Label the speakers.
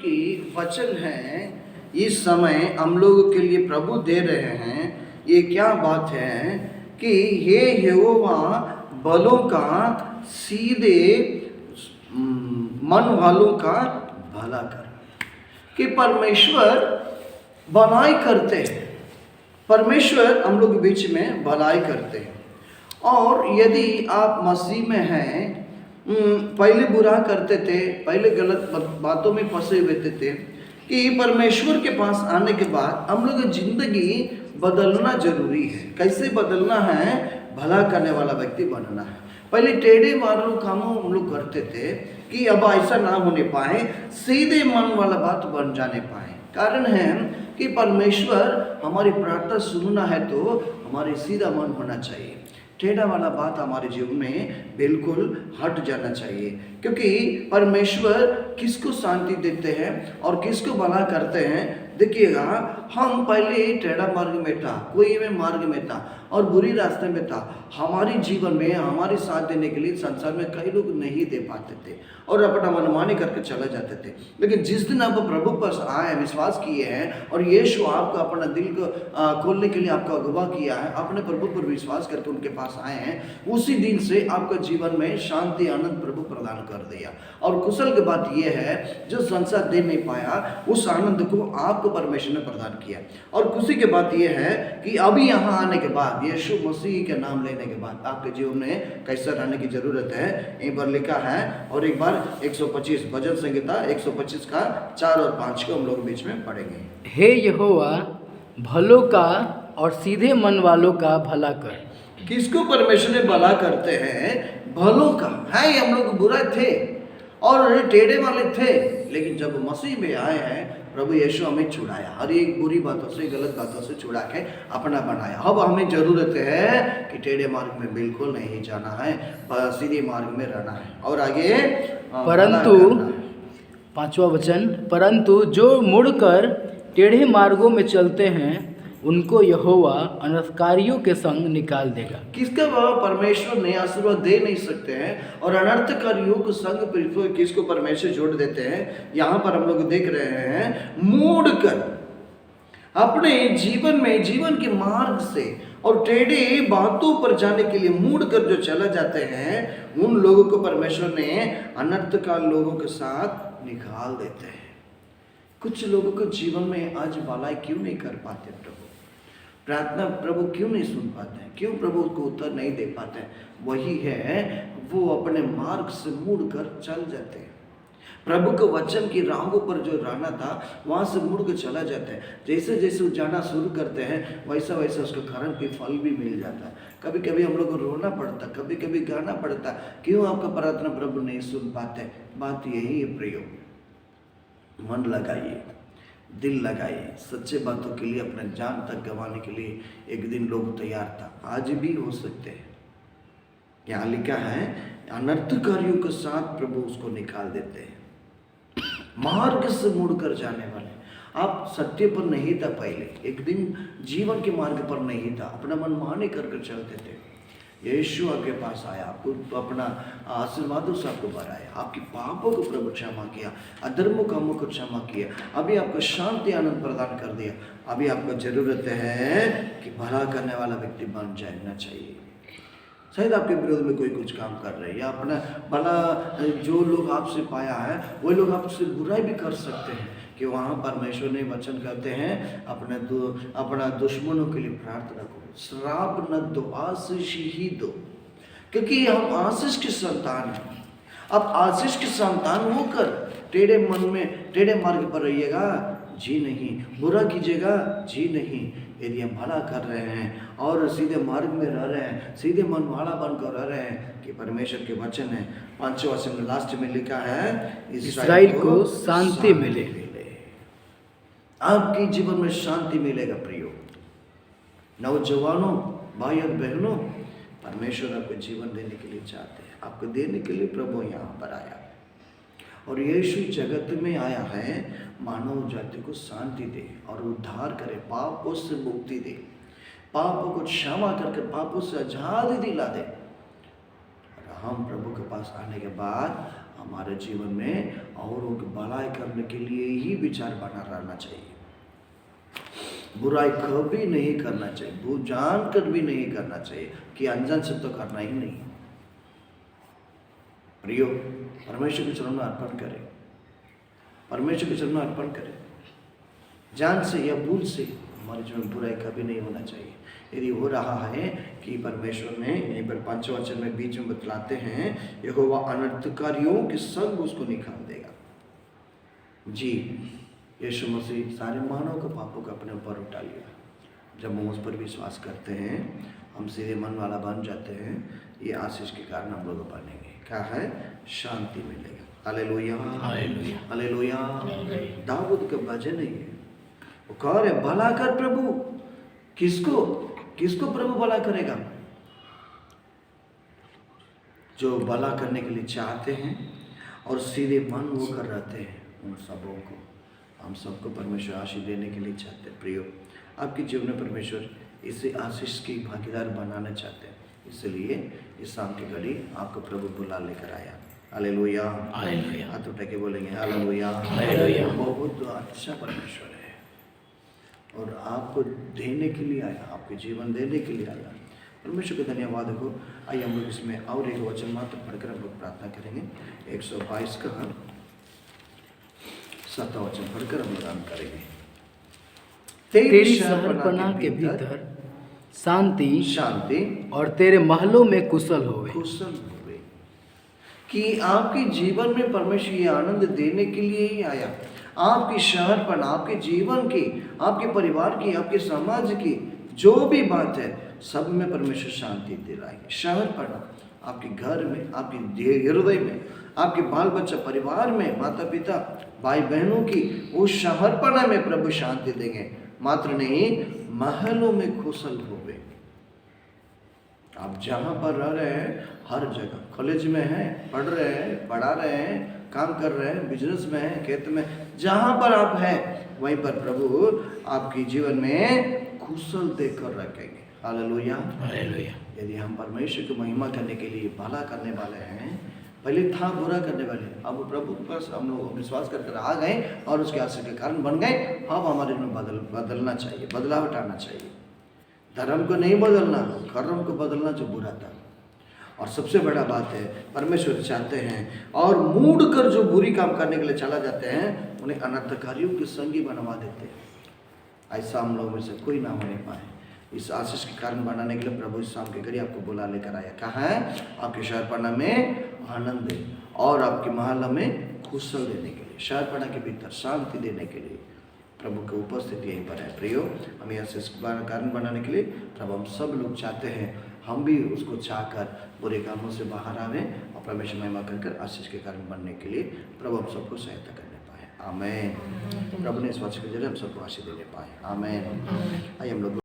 Speaker 1: की वचन है, इस समय हम लोगों के लिए प्रभु दे रहे हैं। ये क्या बात है कि हे यहोवा बलों का सीधे मन वालों का भला कर। कि परमेश्वर भलाई करते हैं, परमेश्वर हम लोग बीच में भलाई करते हैं। और यदि आप मसीह में हैं, पहले बुरा करते थे, पहले गलत बातों में फंसे हुए थे, कि परमेश्वर के पास आने के बाद हम लोग की जिंदगी बदलना जरूरी है। कैसे बदलना है? भला करने वाला व्यक्ति बनना है। पहले टेढ़े मारू कामों हम लोग करते थे कि अब ऐसा ना होने पाए, सीधे मन वाला बात बन जाने पाए। कारण है कि परमेश्वर हमारी प्रार्थना सुनना है तो हमारे सीधा मन होना चाहिए। टेढ़ा वाला बात हमारे जीवन में बिल्कुल हट जाना चाहिए, क्योंकि परमेश्वर किसको शांति देते हैं और किसको भला करते हैं। देखिएगा, हम पहले टेढ़ा मार्ग में था, कोई में मार्ग में था और बुरी रास्ते में था। हमारे जीवन में हमारे साथ देने के लिए संसार में कई लोग नहीं दे पाते थे और अपना मनमानी करके चले जाते थे। लेकिन जिस दिन आप प्रभु पर आए, विश्वास किए हैं और यीशु आपको अपना दिल को खोलने के लिए आपका अगुवा किया है, अपने प्रभु पर विश्वास करके उनके पास आए हैं, उसी दिन से आपका जीवन में शांति आनंद प्रभु प्रदान कर दिया। और कुशल की बात यह है, जो संसार दे नहीं पाया उस आनंद को आपको परमेश्वर ने प्रदान किया। और खुशी की बात यह है कि अभी यहाँ आने के बाद, यीशु मसीह के नाम लेने के बाद आपके जीवन में कैसा रहने की जरूरत है, यहीं पर लिखा है। और एक बार 125 भजन संहिता 125 का 4 और 5 को हम लोग बीच में पढ़ेंगे।
Speaker 2: हे यहोवा भलों का और सीधे मन वालों का भला कर।
Speaker 1: किसको परमेश्वर ने भला करते हैं? भलों का है। हम लोग बुरा थे और टेढ़े वाले थे, लेकिन जब मसीह में आए हैं, प्रभु यीशु हमें छुड़ाया, हर एक बुरी बातों से, गलत बातों से छुड़ा के अपना बनाया। अब हमें जरूरत है कि टेढ़े मार्ग में बिल्कुल नहीं जाना है, सीधे मार्ग में रहना है। और आगे
Speaker 2: परंतु 5वां वचन, परंतु जो मुड़कर टेढ़े मार्गों में चलते हैं उनको यहोवा अनर्थकारियों के संग निकाल देगा।
Speaker 1: किसका परमेश्वर ने आशीर्वाद दे नहीं सकते हैं और अनर्थकारियों के संग किसको परमेश्वर जोड़ देते हैं? यहाँ पर हम लोग देख रहे हैं, मूड कर अपने जीवन में, जीवन के मार्ग से और टेढ़े बातों पर जाने के लिए मूड कर जो चला जाते हैं, उन लोगों को परमेश्वर ने अनर्थकाल लोगों के साथ निकाल देते हैं। कुछ लोगों को जीवन में आज भलाई क्यों नहीं कर पाते? प्रभु प्रार्थना प्रभु क्यों नहीं सुन पाते हैं? क्यों प्रभु उसको उत्तर नहीं दे पाते हैं? वही है, वो अपने मार्ग से मुड़ कर चल जाते हैं। प्रभु के वचन की राहों पर जो रहना था, वहाँ से मुड़ कर चला जाता है। जैसे जैसे वो जाना शुरू करते हैं, वैसा वैसा उसको कर्म के फल भी मिल जाता है। कभी कभी हम लोग को रोना पड़ता, कभी कभी गाना पड़ता, क्यों आपका प्रार्थना प्रभु नहीं सुन पाते? बात यही है प्रियो, मन लगाइए, दिल लगाइए। सच्चे बातों के लिए अपने जान तक गंवाने के लिए एक दिन लोग तैयार था, आज भी हो सकते हैं। यहाँ लिखा है, अनर्थकारियों के साथ प्रभु उसको निकाल देते हैं। मार्ग से मुड़कर जाने वाले, आप सत्य पर नहीं था पहले, एक दिन जीवन के मार्ग पर नहीं था, अपना मन माने कर चलते थे। यीशु आपके पास आया, आपको अपना आशीर्वादों से आपको बढ़ाया, आपके पापों को प्रभु क्षमा किया, अधर्मों कामों को क्षमा किया, अभी आपको शांति आनंद प्रदान कर दिया। अभी आपको जरूरत है कि भला करने वाला व्यक्ति बन जाना चाहिए। शायद आपके विरोध में कोई कुछ काम कर रहे हैं, या अपना भला जो लोग आपसे पाया है वो लोग आपसे बुराई भी कर सकते हैं, कि वहाँ परमेश्वर ने वचन कहते हैं, अपना दुश्मनों के लिए प्रार्थना करो, श्राप न दो, आशीष ही दो, क्योंकि हम आशीष के संतान हैं। अब आशीष के संतान होकर टेढ़े मन में, टेढ़े मार्ग पर रहिएगा, जी नहीं, बुरा कीजिएगा, जी नहीं। यदि हम भला कर रहे हैं और सीधे मार्ग में रह रहे हैं, सीधे मन वाला बनकर रह रहे हैं, कि परमेश्वर के वचन है 5वां वचन लास्ट में लिखा है,
Speaker 2: इस्राएल को शांति मिले।
Speaker 1: आपके जीवन में शांति मिलेगा प्रियो। नौजवानों, भाई और बहनों, परमेश्वर आपको जीवन देने के लिए चाहते हैं, आपको देने के लिए प्रभु यहाँ पर आया। और यीशु जगत में आया है मानव जाति को शांति दे और उद्धार करे, पापों से मुक्ति दे, पापों को क्षमा करके पापों से आजादी दिला दे। और हम प्रभु के पास आने के बाद हमारे जीवन में औरों की भलाई करने के लिए ही विचार बना रहना चाहिए। बुराई कभी नहीं करना चाहिए, जान कर भी नहीं करना चाहिए, कि अनजान से तो करना ही नहीं। प्रियो, परमेश्वर के चरणों में अर्पण करें, परमेश्वर के चरणों में अर्पण करें। जान से या भूल से हमारे जीवन में बुराई कभी नहीं होना चाहिए। यदि हो रहा है कि परमेश्वर ने यहीं पर 5 वचन में बीच में बतलाते हैं, यहोवा अनर्थकारियों के संग उसको निकाल देगा। जी, यीशु मसीह सारे मानव के पापों को अपने ऊपर उठा लिया। जब हम उस पर विश्वास करते हैं, हम सीधे मन वाला बन जाते हैं। ये आशीष के कारण हम लोग बनेंगे। क्या है? शांति मिलेगा। Hallelujah,
Speaker 2: hallelujah,
Speaker 1: hallelujah. दाऊद का भजन है ये, वो कह रहे भला कर प्रभु। किसको किसको प्रभु भला करेगा? जो भला करने के लिए चाहते हैं और सीधे मन होकर रहते हैं, उन सबों को, हम सबको परमेश्वर आशीष देने के लिए चाहते हैं। प्रियो, आपके जीवन में परमेश्वर इसे आशीष की भागीदार बनाना चाहते हैं। इसलिए इस शाम की घड़ी आपको प्रभु बुला लेकर आया। Hallelujah,
Speaker 2: hallelujah.
Speaker 1: हाथ उठा के बोलेंगे हालेलुया,
Speaker 2: हालेलुया।
Speaker 1: बहुत अच्छा परमेश्वर है और आपको देने के लिए आया, आपके जीवन देने के लिए आया। परमेश्वर का धन्यवाद हो। आइए हम लोग इसमें और एक वचन मात्र पढ़कर हम लोग प्रार्थना करेंगे। 122 का 7 वचन पढ़कर हम लोग आरंभ करेंगे।
Speaker 2: तेरी शहरपनाह के भीतर शांति
Speaker 1: शांति
Speaker 2: और तेरे महलों में कुशल होवे।
Speaker 1: कुशल होवे। कि आपके जीवन में परमेश्वर ये आनंद देने के लिए ही आया। आपकी शहरपनाह, आपके जीवन की, आपके परिवार की, आपके समाज की जो भी बात है, सब में परमेश्वर शांति दिलाएंगे। शहरपनाह आपके घर में, आपके हृदय में, आपके बाल बच्चा परिवार में, माता पिता भाई बहनों की उस शहरपनाह में प्रभु शांति देंगे। मात्र नहीं, महलों में कुशल होवे। आप जहाँ पर रह रहे हैं, हर जगह, कॉलेज में हैं, पढ़ रहे हैं, पढ़ा रहे हैं, काम कर रहे हैं, बिजनेस में हैं, खेत में, जहाँ पर आप हैं वहीं पर प्रभु आपके जीवन में कुशल देकर रखेंगे। Hallelujah,
Speaker 2: hallelujah.
Speaker 1: यदि हम परमेश्वर की महिमा करने के लिए भला करने वाले हैं, पहले था बुरा करने वाले, अब प्रभु के पास हम लोग विश्वास कर आ गए और उसके आशीष के कारण बन गए। अब हमारे में बदलना चाहिए, बदलाव आना चाहिए। धर्म को नहीं बदलना, कर्म को बदलना जो बुरा था। और सबसे बड़ा बात है, परमेश्वर चाहते हैं और मूड कर जो बुरी काम करने के लिए चला जाते हैं, उन्हें अनर्थकारियों के संगी बनवा देते हैं। ऐसा हम लोग में से कोई ना होने पाए। इस आशीष के कारण बनाने के लिए प्रभु इस शाम के घड़ी आपको बुला लेकर आया। कहाँ है? आपके शहरपनाह में आनंद दे और आपके महल में कुशल देने के लिए, शहरपनाह के भीतर शांति देने के लिए प्रभु की उपस्थिति यहीं पर है। प्रियो, हमें आशीष के कारण बनाने के लिए प्रभु हम सब लोग चाहते हैं, हम भी उसको चाहकर बुरे कामों से बाहर आवे और परमेश्वर महिमा कर आशीष के कारण बनने के लिए प्रभु हम सबको सहायता करने पाए। आमेन। प्रभु ने इस वचन के जरिए हम सबको आशीष देने पाए। आमेन। आइए हम लोग